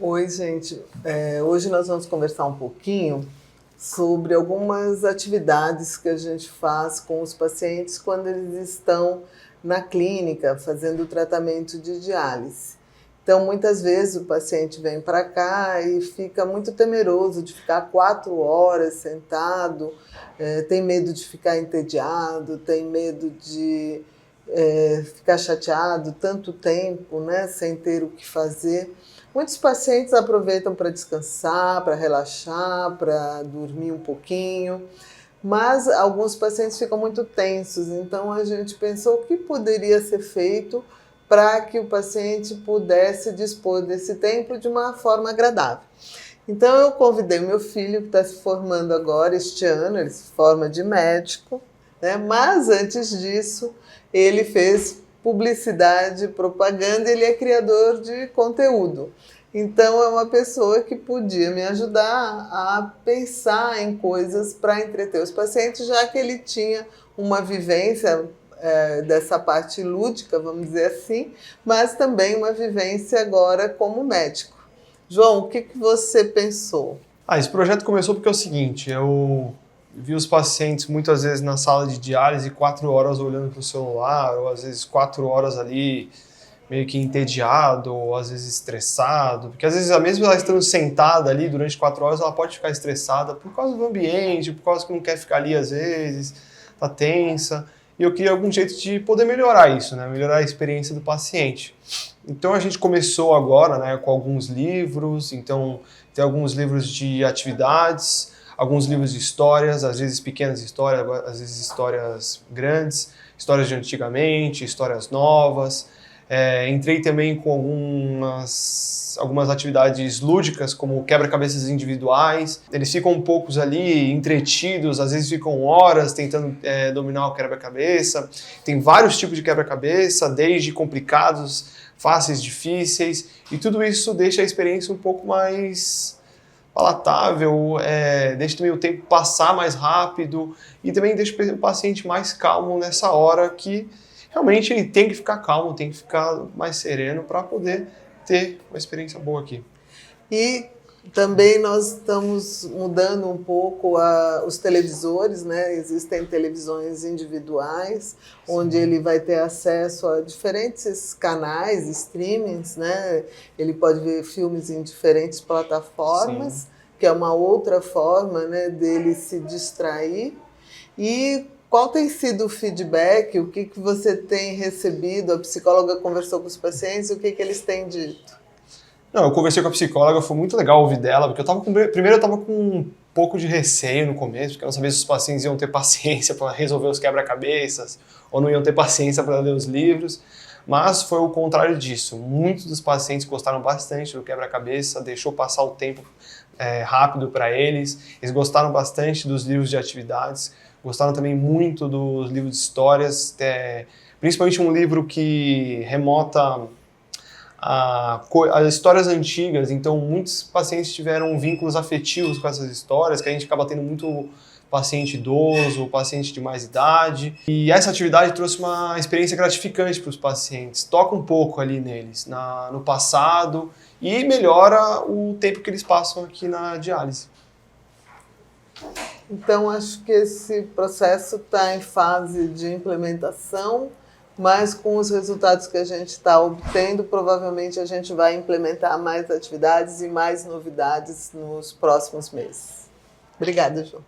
Oi, gente. Hoje nós vamos conversar um pouquinho sobre algumas atividades que a gente faz com os pacientes quando eles estão na clínica fazendo o tratamento de diálise. Então, muitas vezes o paciente vem para cá e fica muito temeroso de ficar 4 horas sentado, tem medo de ficar entediado, tem medo de ficar chateado tanto tempo, né, sem ter o que fazer. Muitos pacientes aproveitam para descansar, para relaxar, para dormir um pouquinho, mas alguns pacientes ficam muito tensos, então a gente pensou o que poderia ser feito para que o paciente pudesse dispor desse tempo de uma forma agradável. Então eu convidei meu filho, que está se formando agora este ano, ele se forma de médico, né? Mas antes disso ele fez publicidade, propaganda, ele é criador de conteúdo. Então é uma pessoa que podia me ajudar a pensar em coisas para entreter os pacientes, já que ele tinha uma vivência dessa parte lúdica, vamos dizer assim, mas também uma vivência agora como médico. João, o que você pensou? Esse projeto começou porque é o seguinte, eu vi os pacientes muitas vezes na sala de diálise 4 horas olhando para o celular, ou às vezes 4 horas ali meio que entediado, ou às vezes estressado, porque às vezes mesmo ela estando sentada ali durante 4 horas, ela pode ficar estressada por causa do ambiente, por causa que não quer ficar ali às vezes, tá tensa, e eu queria algum jeito de poder melhorar isso, né? Melhorar a experiência do paciente. Então a gente começou agora, né, com alguns livros, então tem alguns livros de atividades, alguns livros de histórias, às vezes pequenas histórias, às vezes histórias grandes, histórias de antigamente, histórias novas. Entrei também com algumas atividades lúdicas, como quebra-cabeças individuais. Eles ficam um pouco ali entretidos, às vezes ficam horas tentando dominar o quebra-cabeça. Tem vários tipos de quebra-cabeça, desde complicados, fáceis, difíceis, e tudo isso deixa a experiência um pouco mais palatável, deixa também o tempo passar mais rápido e também deixa o paciente mais calmo nessa hora que realmente ele tem que ficar calmo, tem que ficar mais sereno para poder ter uma experiência boa aqui. E também nós estamos mudando um pouco os televisores, né? Existem televisões individuais, onde ele vai ter acesso a diferentes canais, streamings, né? Ele pode ver filmes em diferentes plataformas, sim, que é uma outra forma, né, dele se distrair. E qual tem sido o feedback? O que você tem recebido? A psicóloga conversou com os pacientes, o que eles têm dito? Não, eu conversei com a psicóloga, foi muito legal ouvir dela, porque primeiro eu estava com um pouco de receio no começo, porque eu não sabia se os pacientes iam ter paciência para resolver os quebra-cabeças, ou não iam ter paciência para ler os livros, mas foi o contrário disso. Muitos dos pacientes gostaram bastante do quebra-cabeça, deixou passar o tempo rápido para eles, eles gostaram bastante dos livros de atividades, gostaram também muito dos livros de histórias, principalmente um livro que remota as histórias antigas, então muitos pacientes tiveram vínculos afetivos com essas histórias, que a gente acaba tendo muito paciente idoso, paciente de mais idade, e essa atividade trouxe uma experiência gratificante para os pacientes, toca um pouco ali neles, no passado, e melhora o tempo que eles passam aqui na diálise. Então, acho que esse processo está em fase de implementação, mas com os resultados que a gente está obtendo, provavelmente a gente vai implementar mais atividades e mais novidades nos próximos meses. Obrigada, João.